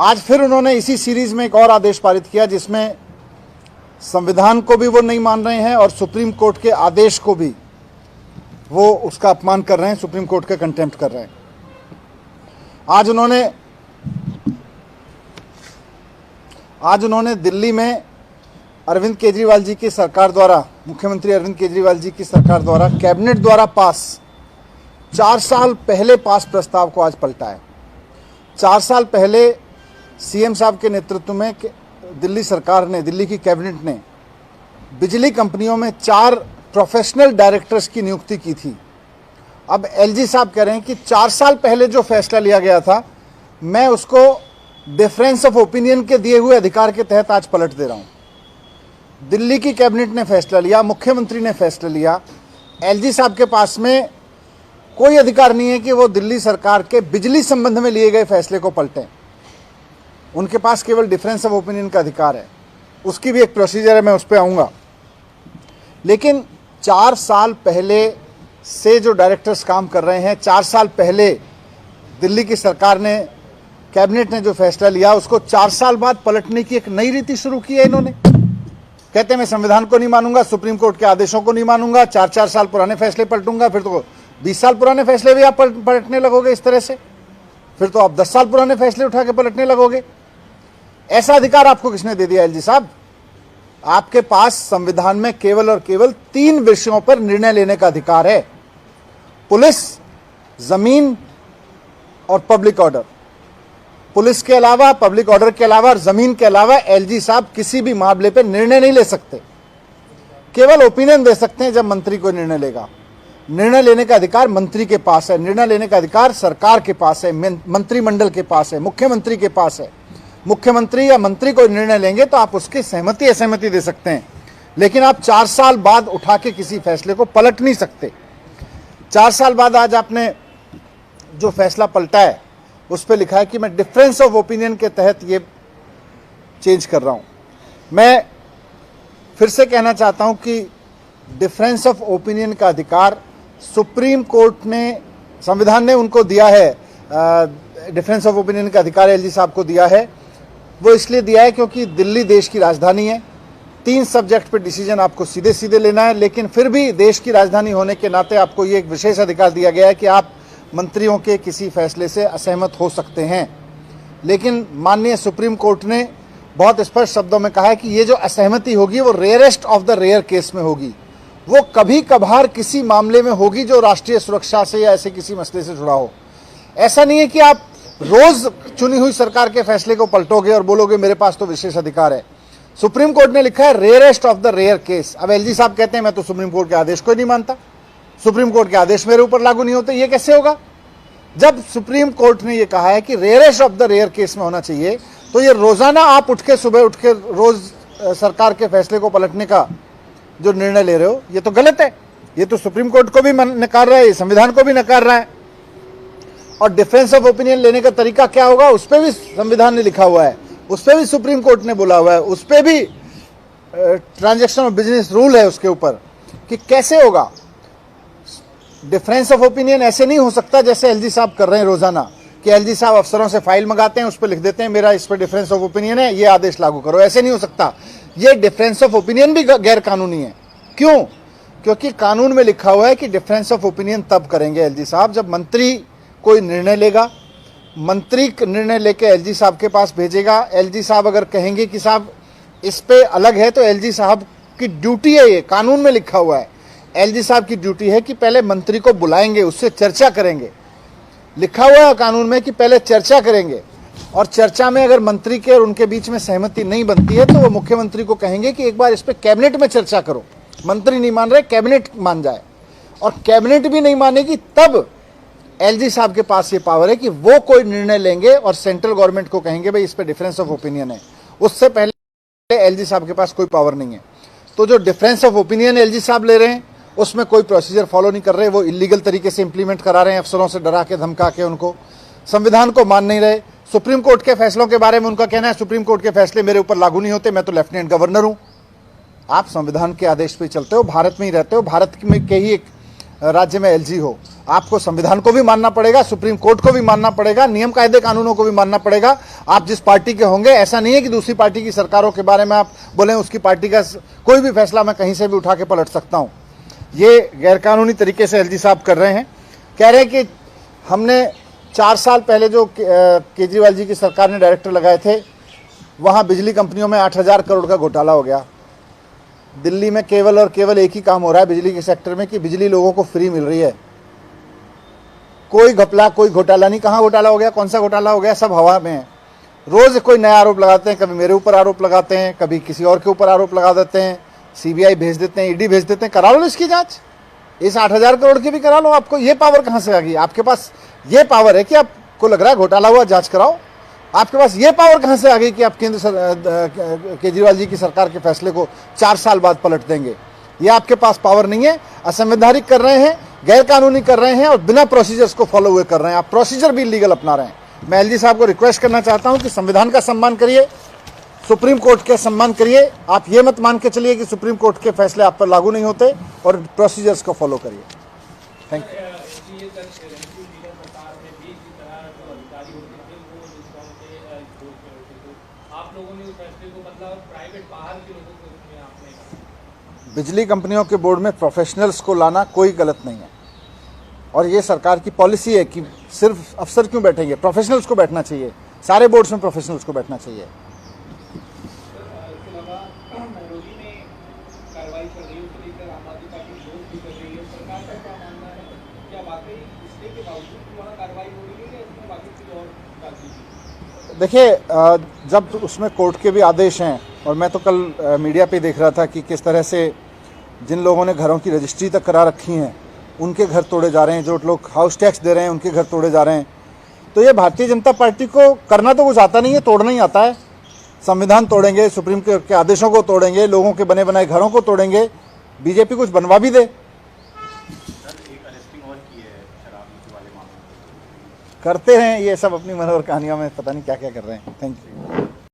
आज फिर उन्होंने इसी सीरीज में एक और आदेश पारित किया जिसमें संविधान को भी वो नहीं मान रहे हैं और सुप्रीम कोर्ट के आदेश को भी वो उसका अपमान कर रहे हैं, सुप्रीम कोर्ट का कंटेम्प्ट कर रहे हैं। आज उन्होंने दिल्ली में अरविंद केजरीवाल जी की सरकार द्वारा, मुख्यमंत्री अरविंद केजरीवाल जी की सरकार द्वारा कैबिनेट द्वारा पास 4 साल पहले पास प्रस्ताव को आज पलटा है। 4 साल पहले सीएम साहब के नेतृत्व में दिल्ली सरकार ने, दिल्ली की कैबिनेट ने बिजली कंपनियों में 4 प्रोफेशनल डायरेक्टर्स की नियुक्ति की थी। अब एलजी साहब कह रहे हैं कि 4 साल पहले जो फैसला लिया गया था, मैं उसको डिफरेंस ऑफ ओपिनियन के दिए हुए अधिकार के तहत आज पलट दे रहा हूं। दिल्ली की कैबिनेट ने फैसला लिया, मुख्यमंत्री ने फैसला लिया, एलजी साहब के पास में कोई अधिकार नहीं है कि वो दिल्ली सरकार के बिजली संबंध में लिए गए फैसले को पलटें। उनके पास केवल डिफरेंस ऑफ ओपिनियन का अधिकार है। उसकी भी एक प्रोसीजर है, मैं उस पर आऊँगा। लेकिन 4 साल पहले से जो डायरेक्टर्स काम कर रहे हैं, 4 साल पहले दिल्ली की सरकार ने, कैबिनेट ने जो फैसला लिया, उसको 4 साल बाद पलटने की एक नई रीति शुरू की है इन्होंने। कहते हैं मैं संविधान को नहीं मानूंगा, सुप्रीम कोर्ट के आदेशों को नहीं मानूंगा, 4-4 साल पुराने फैसले पलटूंगा। फिर तो 20 साल पुराने फैसले भी आप पलटने लगोगे इस तरह से। फिर तो आप 10 साल पुराने फैसले उठा के पलटने लगोगे। ऐसा अधिकार आपको किसने दे दिया एलजी साहब? आपके पास संविधान में केवल और केवल 3 विषयों पर निर्णय लेने का अधिकार है: पुलिस, जमीन और पब्लिक ऑर्डर। पुलिस के अलावा, पब्लिक ऑर्डर के अलावा और जमीन के अलावा एलजी साहब किसी भी मामले पर निर्णय नहीं ले सकते। केवल ओपिनियन दे सकते हैं जब मंत्री कोई निर्णय लेगा। निर्णय लेने का अधिकार मंत्री के पास है, निर्णय लेने का अधिकार सरकार के पास है, मंत्रिमंडल के पास है, मुख्यमंत्री के पास है। मुख्यमंत्री या मंत्री कोई निर्णय लेंगे तो आप उसकी सहमति असहमति दे सकते हैं, लेकिन आप 4 साल बाद उठा के किसी फैसले को पलट नहीं सकते। 4 साल बाद आज आपने जो फैसला पलटा है उस पर लिखा है कि मैं डिफरेंस ऑफ ओपिनियन के तहत ये चेंज कर रहा हूं। मैं फिर से कहना चाहता हूं कि डिफरेंस ऑफ ओपिनियन का अधिकार सुप्रीम कोर्ट ने, संविधान ने उनको दिया है। डिफरेंस ऑफ ओपिनियन का अधिकार एलजी साहब को दिया है। वो इसलिए दिया है क्योंकि दिल्ली देश की राजधानी है। 3 सब्जेक्ट पे डिसीजन आपको सीधे सीधे लेना है, लेकिन फिर भी देश की राजधानी होने के नाते आपको ये एक विशेष अधिकार दिया गया है कि आप मंत्रियों के किसी फैसले से असहमत हो सकते हैं। लेकिन माननीय सुप्रीम कोर्ट ने बहुत स्पष्ट शब्दों में कहा है कि ये जो असहमति होगी वो rarest of the rare case में होगी। वो कभी कभार किसी मामले में होगी जो राष्ट्रीय सुरक्षा से या ऐसे किसी मसले से जुड़ा हो। ऐसा नहीं है कि आप रोज चुनी हुई सरकार के फैसले को पलटोगे और बोलोगे मेरे पास तो विशेष अधिकार है। सुप्रीम कोर्ट ने लिखा है rarest of the rare case. अब एलजी साहब कहते हैं मैं तो सुप्रीम कोर्ट के आदेश को नहीं मानता, सुप्रीम कोर्ट के आदेश मेरे ऊपर लागू नहीं होते। ये कैसे होगा? जब सुप्रीम कोर्ट ने ये कहा है कि rarest of the rare case में होना चाहिए, तो ये रोजाना आप सुबह उठ के रोज सरकार के फैसले को पलटने का जो निर्णय ले रहे हो, ये तो गलत है। ये तो सुप्रीम कोर्ट को भी नकार रहा है, संविधान को भी नकार रहा है। और डिफरेंस ऑफ ओपिनियन लेने का तरीका क्या होगा, उस पर भी संविधान ने लिखा हुआ है, उस पर भी सुप्रीम कोर्ट ने बोला हुआ है, उस पर भी ट्रांजैक्शन ऑफ बिजनेस रूल है उसके ऊपर कि कैसे होगा। डिफरेंस ऑफ ओपिनियन ऐसे नहीं हो सकता जैसे एलजी साहब कर रहे हैं रोजाना, कि एलजी साहब अफसरों से फाइल मंगाते हैं, उस पर लिख देते हैं मेरा इस पर डिफरेंस ऑफ ओपिनियन है, ये आदेश लागू करो। ऐसे नहीं हो सकता। ये डिफरेंस ऑफ ओपिनियन भी गैर कानूनी है। क्यों? क्योंकि कानून में लिखा हुआ है कि डिफरेंस ऑफ ओपिनियन तब करेंगे एलजी साहब जब मंत्री कोई निर्णय लेगा, मंत्री निर्णय लेके एलजी साहब के पास भेजेगा। एलजी साहब अगर कहेंगे कि साहब इस पे अलग है, तो एलजी साहब की ड्यूटी है, ये कानून में लिखा हुआ है। एलजी साहब की ड्यूटी है कि पहले मंत्री को बुलाएंगे, उससे चर्चा करेंगे। लिखा हुआ है कानून में कि पहले चर्चा करेंगे, और चर्चा में अगर मंत्री के और उनके बीच में सहमति नहीं बनती है तो वो मुख्यमंत्री को कहेंगे कि एक बार इस पे कैबिनेट में चर्चा करो। मंत्री नहीं मान रहे, कैबिनेट मान जाए, और कैबिनेट भी नहीं मानेगी तब एलजी साहब के पास ये पावर है कि वो कोई निर्णय लेंगे और सेंट्रल गवर्नमेंट को कहेंगे भाई इस पे डिफरेंस ऑफ ओपिनियन है। उससे पहले एलजी साहब के पास कोई पावर नहीं है। तो जो डिफरेंस ऑफ ओपिनियन एलजी साहब ले रहे हैं उसमें कोई प्रोसीजर फॉलो नहीं कर रहे, वो इलीगल तरीके से इंप्लीमेंट करा रहे हैं, अफसरों से डरा के धमका के उनको, संविधान को मान नहीं रहे। सुप्रीम कोर्ट के फैसलों के बारे में उनका कहना है सुप्रीम कोर्ट के फैसले मेरे ऊपर लागू नहीं होते, मैं तो लेफ्टिनेंट गवर्नर हूं। आप संविधान के आदेश पे चलते हो, भारत में ही रहते हो, भारत में के ही एक राज्य में एलजी हो, आपको संविधान को भी मानना पड़ेगा, सुप्रीम कोर्ट को भी मानना पड़ेगा, नियम कायदे कानूनों को भी मानना पड़ेगा। आप जिस पार्टी के होंगे, ऐसा नहीं है कि दूसरी पार्टी की सरकारों के बारे में आप बोलें उसकी पार्टी का कोई भी फैसला मैं कहीं से भी उठा के पलट सकता हूं। ये गैरकानूनी तरीके से एलजी साहब कर रहे हैं। कह रहे हैं कि हमने 4 साल पहले जो केजरीवाल जी की सरकार ने डायरेक्टर लगाए थे, वहाँ बिजली कंपनियों में 8,000 करोड़ का घोटाला हो गया। दिल्ली में केवल और केवल एक ही काम हो रहा है बिजली के सेक्टर में कि बिजली लोगों को फ्री मिल रही है। कोई घपला, कोई घोटाला नहीं। कहाँ घोटाला हो गया, कौन सा घोटाला हो गया, सब हवा में है। रोज कोई नया आरोप लगाते हैं, कभी मेरे ऊपर आरोप लगाते हैं, कभी किसी और के ऊपर आरोप लगा देते हैं, सीबीआई भेज देते हैं, ईडी भेज देते हैं। करा लो इसकी जांच, इस 8,000 करोड़ की भी करा लो। आपको ये पावर कहाँ से आ गई? आपके पास ये पावर है कि आपको लग रहा है घोटाला हुआ, जांच कराओ। आपके पास ये पावर कहाँ से आ गई कि आप केजरीवाल जी की सरकार के फैसले को 4 साल बाद पलट देंगे? ये आपके पास पावर नहीं है। असंवैधानिक कर रहे हैं, गैर कानूनी कर रहे हैं और बिना प्रोसीजर्स को फॉलो हुए कर रहे हैं। आप प्रोसीजर भी इलीगल अपना रहे हैं। मैं एलजी साहब को रिक्वेस्ट करना चाहता हूं कि संविधान का सम्मान करिए, सुप्रीम कोर्ट का सम्मान करिए। आप ये मत मान के चलिए कि सुप्रीम कोर्ट के फैसले आप पर लागू नहीं होते, और प्रोसीजर्स को फॉलो करिए। Thank you. बिजली कंपनियों के बोर्ड में प्रोफेशनल्स को लाना कोई गलत नहीं है, और ये सरकार की पॉलिसी है कि सिर्फ अफसर क्यों बैठेंगे, प्रोफेशनल्स को बैठना चाहिए। सारे बोर्ड्स में प्रोफेशनल्स को बैठना चाहिए। देखिए, जब उसमें कोर्ट के भी आदेश हैं, और मैं तो कल मीडिया पे देख रहा था कि किस तरह से जिन लोगों ने घरों की रजिस्ट्री तक करा रखी हैं उनके घर तोड़े जा रहे हैं, जो लोग हाउस टैक्स दे रहे हैं उनके घर तोड़े जा रहे हैं। तो ये भारतीय जनता पार्टी को करना तो कुछ आता नहीं है, तोड़ना ही आता है। संविधान तोड़ेंगे, सुप्रीम कोर्ट के आदेशों को तोड़ेंगे, लोगों के बने बनाए घरों को तोड़ेंगे। बीजेपी कुछ बनवा भी दे, करते हैं ये सब अपनी मनोहर कहानियों में, पता नहीं क्या क्या कर रहे हैं। Thank you.